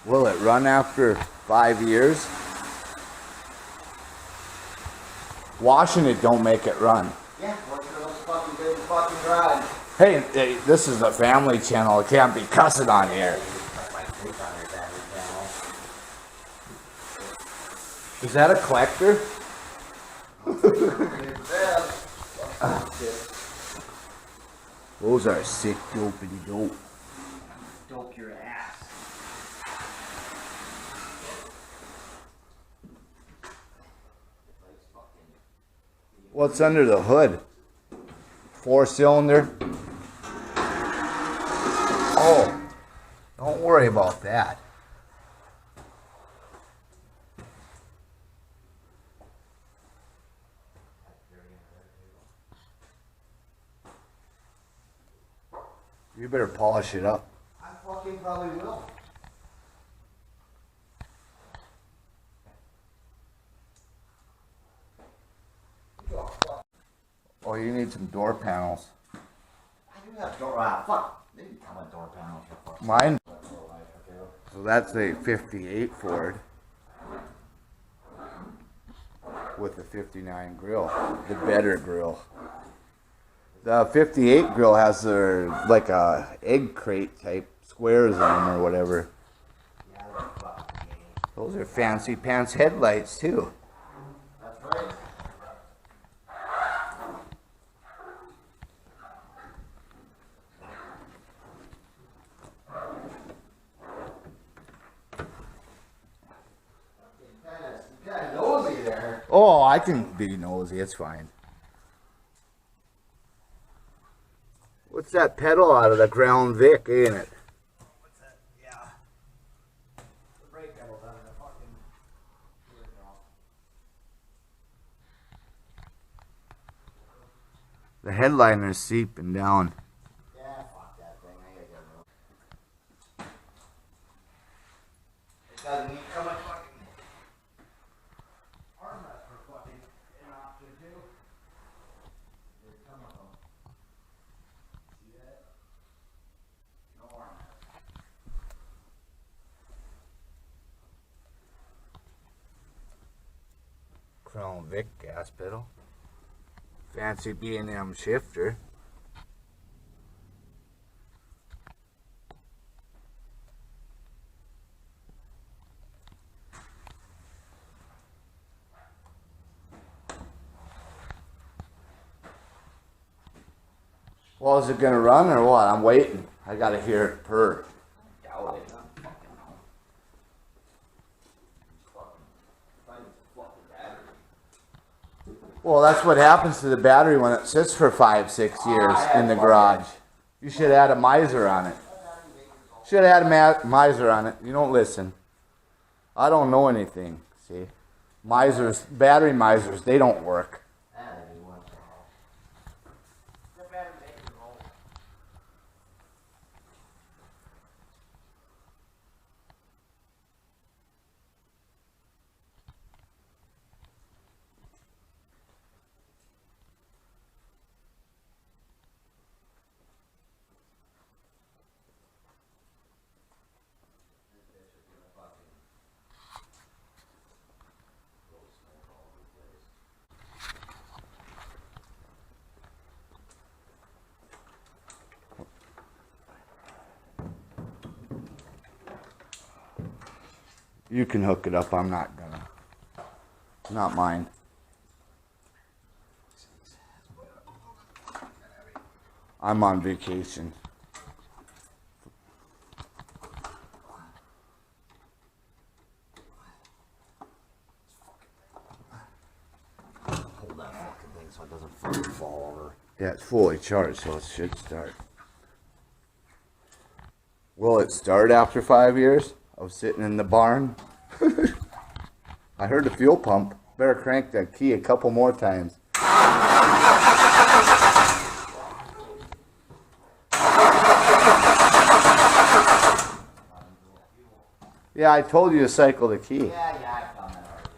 Will it run after 5 years? Washing it don't make it run. Yeah, what's your fucking good fucking garage? Hey, this is a family channel. It can't be cussing on here. Is that a collector? Those are sick dopey dope. Dope your ass. What's under the hood? 4-cylinder? Oh, don't worry about that. You better polish it up. I fucking probably will. Oh, you need some door panels. I do have door. Fuck. They can come with door panels. Mine. So that's a 58 Ford with a 59 grill, the better grill. The 58 grill has their like a egg crate type squares in them or whatever. Those are fancy pants headlights too. That's right. You kinda nosy there. Oh, I can be nosy, it's fine. What's that pedal out of the Crown Vic, ain't it? What's that? Yeah. The brake pedal's on the fucking. The headliner's seeping down. Yeah, fuck that thing. I gotta get it. It doesn't need so much fucking armrest for fucking an option too. There's some of them. See that? No armrest. Crown Vic gas pedal. Fancy B&M shifter. Well, is it gonna run or what? I'm waiting. I gotta hear it purr. Doubt it. Not fucking no. Find the fucking battery. Well, that's what happens to the battery when it sits for 5-6 years in the garage. You should add a miser on it. Should have had a miser on it. You don't listen. I don't know anything. See, misers, battery misers, they don't work. You can hook it up. I'm not gonna. Not mine. I'm on vacation. Hold that fucking thing so it doesn't fucking fall over. Yeah, it's fully charged, so it should start. Will it start after 5 years of sitting in the barn? I heard the fuel pump. Better crank that key a couple more times. Yeah, I told you to cycle the key. Yeah, I found that already.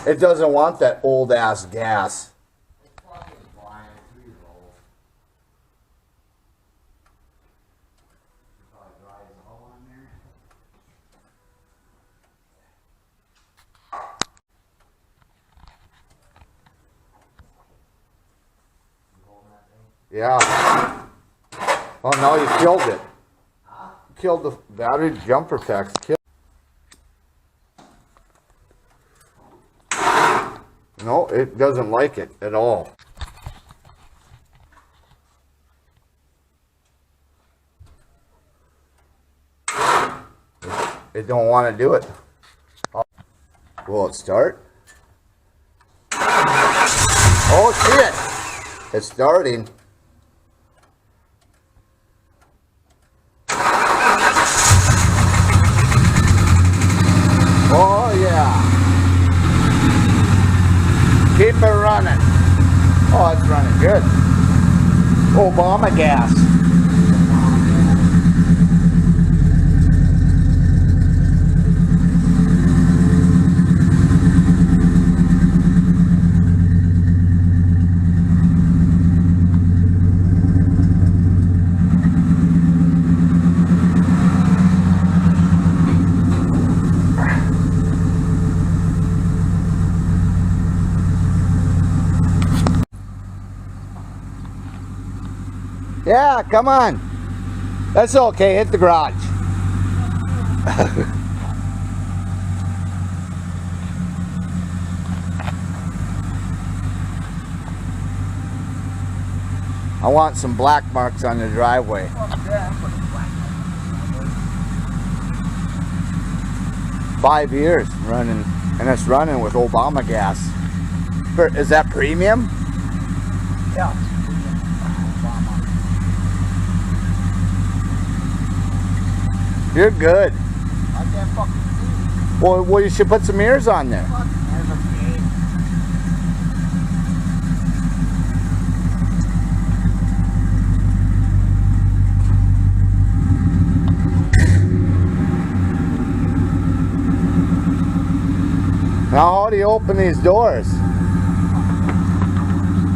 It doesn't want that old ass gas. It's fucking blind. 3 years old. Should probably dry the hole on there. You holding that thing? Yeah. Oh no, you killed it. You killed the battery jumper packs. No, it doesn't like it at all. It don't want to do it. Will it start? Oh shit! It's starting. Oh yeah. Keep it running. Oh, it's running good. Obama gas. Yeah, come on. That's okay. Hit the garage. I want some black marks on the driveway. 5 years running, and it's running with Obama gas. Is that premium? Yeah. You're good. I can't fucking see. Well, you should put some mirrors on there. Fuck, there's a gate. Now, how do you open these doors?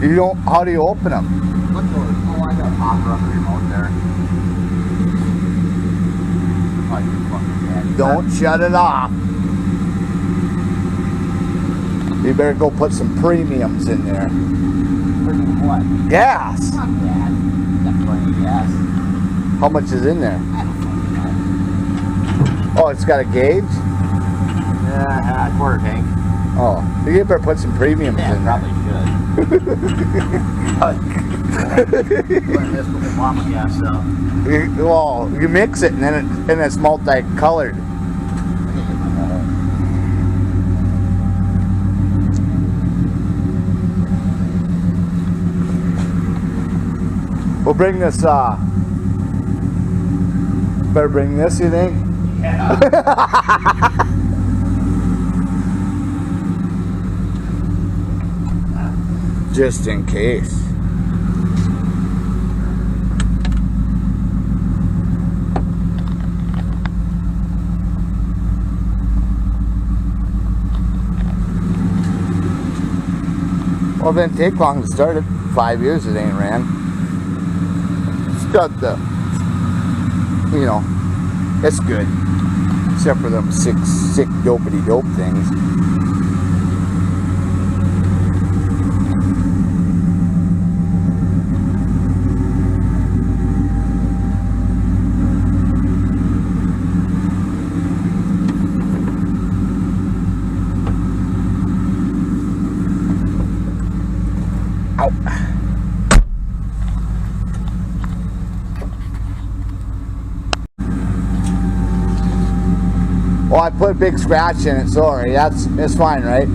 You don't. How do you open them? What door? Oh, I got a popper up remote there. Like you fucking had. Don't shut it off. You better go put some premiums in there. Freaking what? Gas. Not bad. That's plenty gas. How much is in there? I don't fucking know. Oh, it's got a gauge? Yeah, quarter tank. Oh, you better put some premiums Yeah, in there. probably should. Putting this with Obama gas up. Well, you mix it and then it's multicolored. We'll bring this, better bring this, you think? Yeah. Just in case. Well, it didn't take long to start it. 5 years it ain't ran. It's got the, you know, it's good. Except for them sick dopey dope things. Well, I put a big scratch in it, sorry. It's fine, right?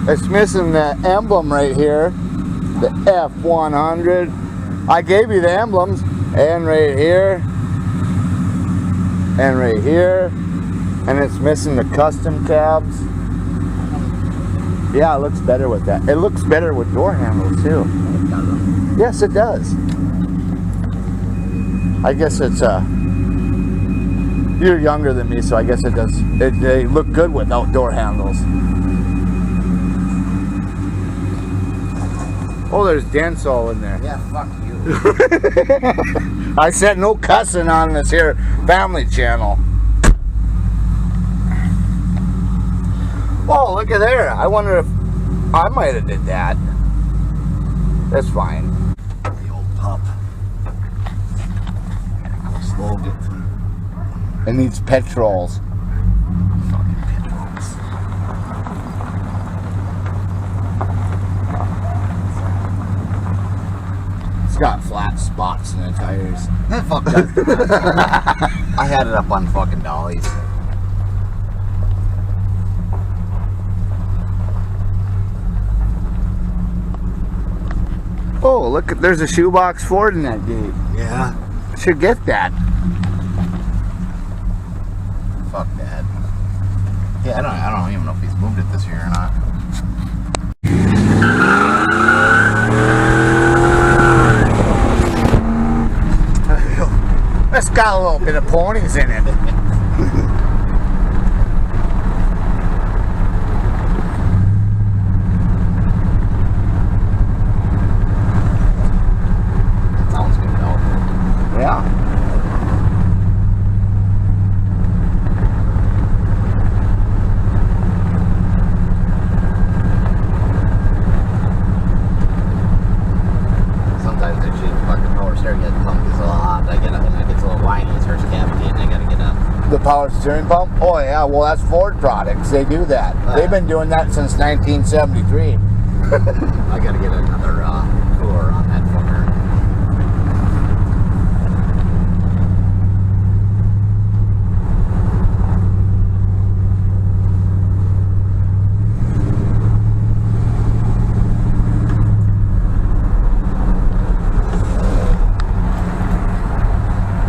It's missing the emblem right here, the F100. I gave you the emblems, and right here, and right here, and it's missing the custom cabs. Yeah, it looks better with that. It looks better with door handles too. Yes, it does. I guess it's you're younger than me, so I guess they look good with outdoor handles. Oh, there's dents all in there. Yeah, fuck you. I said no cussing on this here family channel. Oh, look at there. I wonder if I might have did that. That's fine. The old pup. Slow get through. It needs petrols. Fucking pitfalls. It's got flat spots in the tires. That fuck does. I had it up on fucking dollies. Oh, look, there's a shoebox Ford in that gate. Yeah. Should get that. Fuck that. Yeah, I don't even know if he's moved it this year or not. It's got a little bit of ponies in it. Sounds good though. Yeah. Sometimes that shit fucking power steering gets pumped is a lot. I get up and it gets a little whiny, it starts cavitating, I gotta get up. The power steering pump? Oh yeah, well that's Ford products. They do that. They've been doing that since 1973. I gotta get another cooler on that fucker.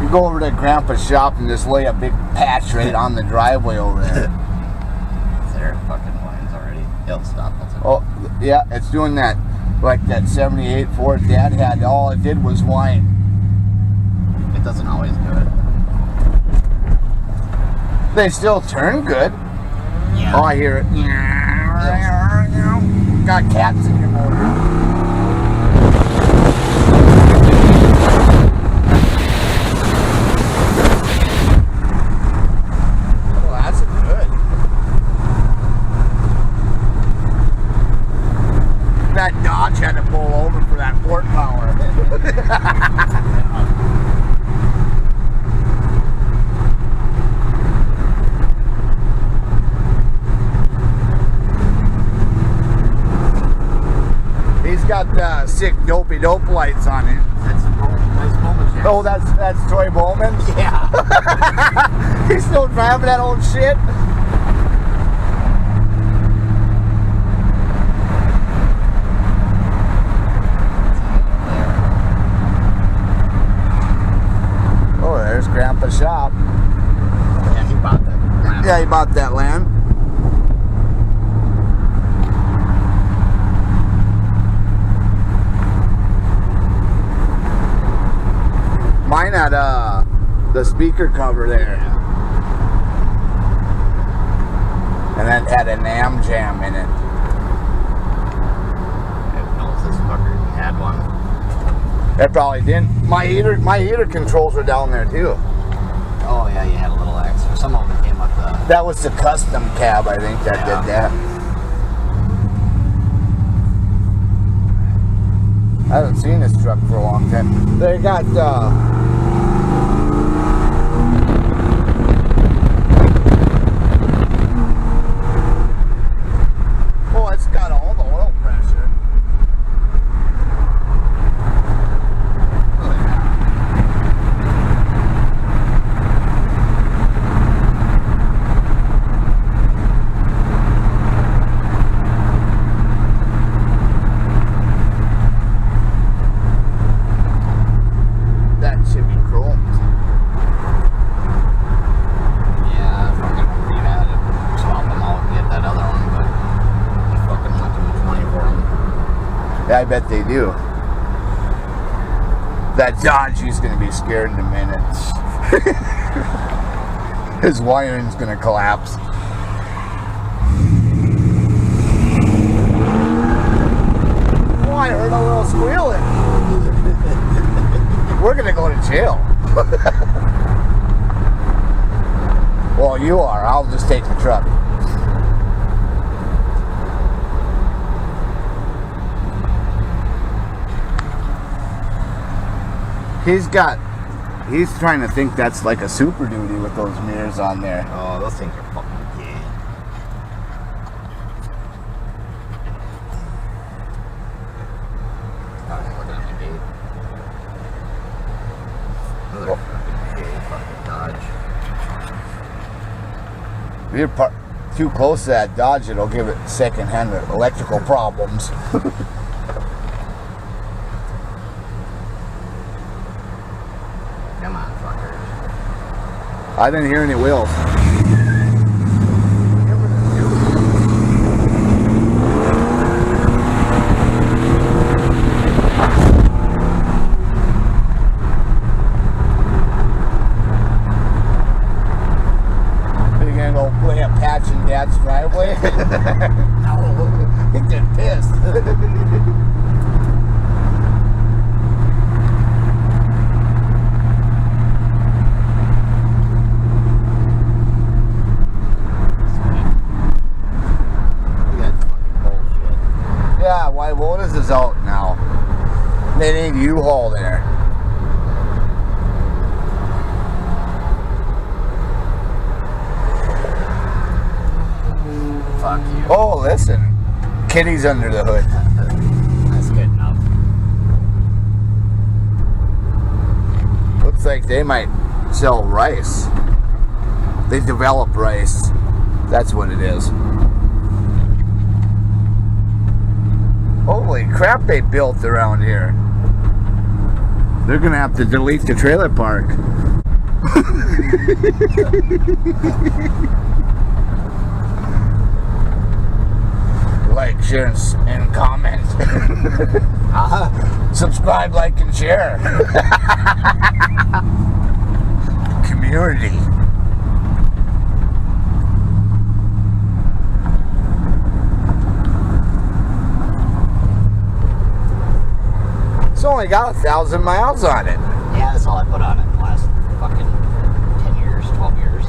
You go over to Grandpa's shop and just lay a big patch right on the driveway over there. There, fucking lines already. It'll stop. That's it. Oh, yeah, it's doing that. Like that 78 Ford Dad had, all it did was whine. It doesn't always do it. They still turn good. Yeah. Oh, I hear it. Got cats in your motor. Oh, that's good. That Dodge had to pull over for that port power. He's got sick dopey dope lights on it. That's nice moment, Jack. Oh, that's Troy Bowman? Yeah. He's still driving that old shit? Oh, there's Grandpa's shop. Yeah, he bought that land. Yeah, he bought that land. Mine had the speaker cover there. Yeah. And then had a Nam Jam in it. Who knows this fucker had one. That probably didn't. My heater controls were down there too. Oh yeah, you had a little extra. Some of them came with the. That was the custom cab, I think, that Yeah. did that. I haven't seen this truck for a long time. They got oh, it's got all the oil pressure. Oh, yeah. That should be chromed. Yeah, fucking we had to swap them out and get that other one, but they fucking went to the 20 for them. Yeah, I bet they do. That Dodge, he's gonna be scared in a minute. His wiring's gonna collapse. Oh, I heard a little squealing. We're gonna go to jail. Well, you are. I'll just take the truck. He's trying to think that's like a Super Duty with those mirrors on there. Oh, those things are fucking gay. I was looking at my gate. Another fucking gay fucking Dodge. If you're too close to that Dodge, it'll give it secondhand electrical problems. Come on, fuckers. I didn't hear any wheels. Are you gonna go play a patch in Dad's driveway? No. He'd get pissed. Yeah, why Lotus is out now. They need U-Haul there. Fuck you. Oh, listen. Kitty's under the hood. That's good enough. Looks like they might sell rice. They develop rice. That's what it is. Holy crap, they built around here. They're gonna have to delete the trailer park. Like, share, and comment. Subscribe, like, and share. Community. It's only got 1,000 miles on it. Yeah, that's all I put on it in the last fucking 10 years, 12 years.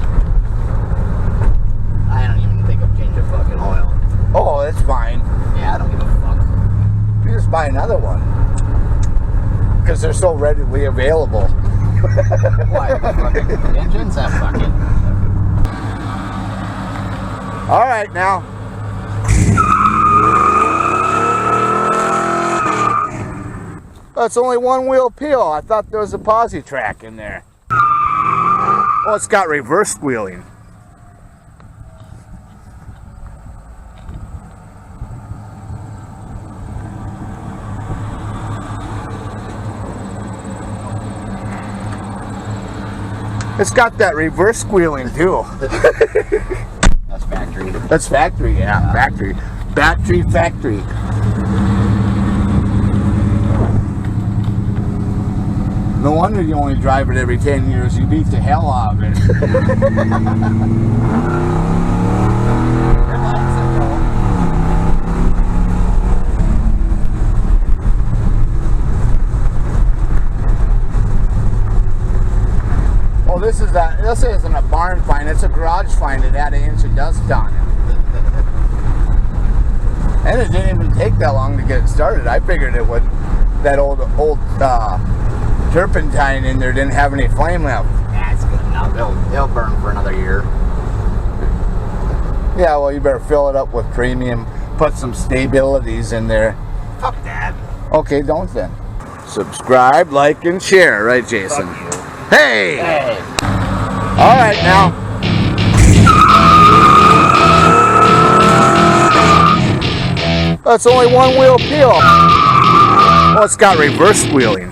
I don't even think of changing fucking oil. Oh, it's fine. Yeah, I don't give a fuck. You just buy another one. Because they're so readily available. Why? Fucking engines? That fucking. Alright now. Oh, it's only one wheel peel. I thought there was a posi track in there. Oh, it's got reverse squealing. It's got that reverse squealing too. That's factory. That's factory, yeah, factory. Battery factory. No wonder you only drive it every 10 years. You beat the hell out of it. Oh, this isn't a barn find. It's a garage find. It had an inch of dust on it. And it didn't even take that long to get it started. I figured it would. That old turpentine in there didn't have any flame left. Yeah, it's good now. They'll burn for another year. Yeah, well, you better fill it up with premium. Put some stabilities in there. Fuck that. Okay, don't then. Subscribe, like, and share. Right, Jason? Fuck you. Hey! Hey. All right, now. That's only one wheel peel. Oh, it's got reverse squealing.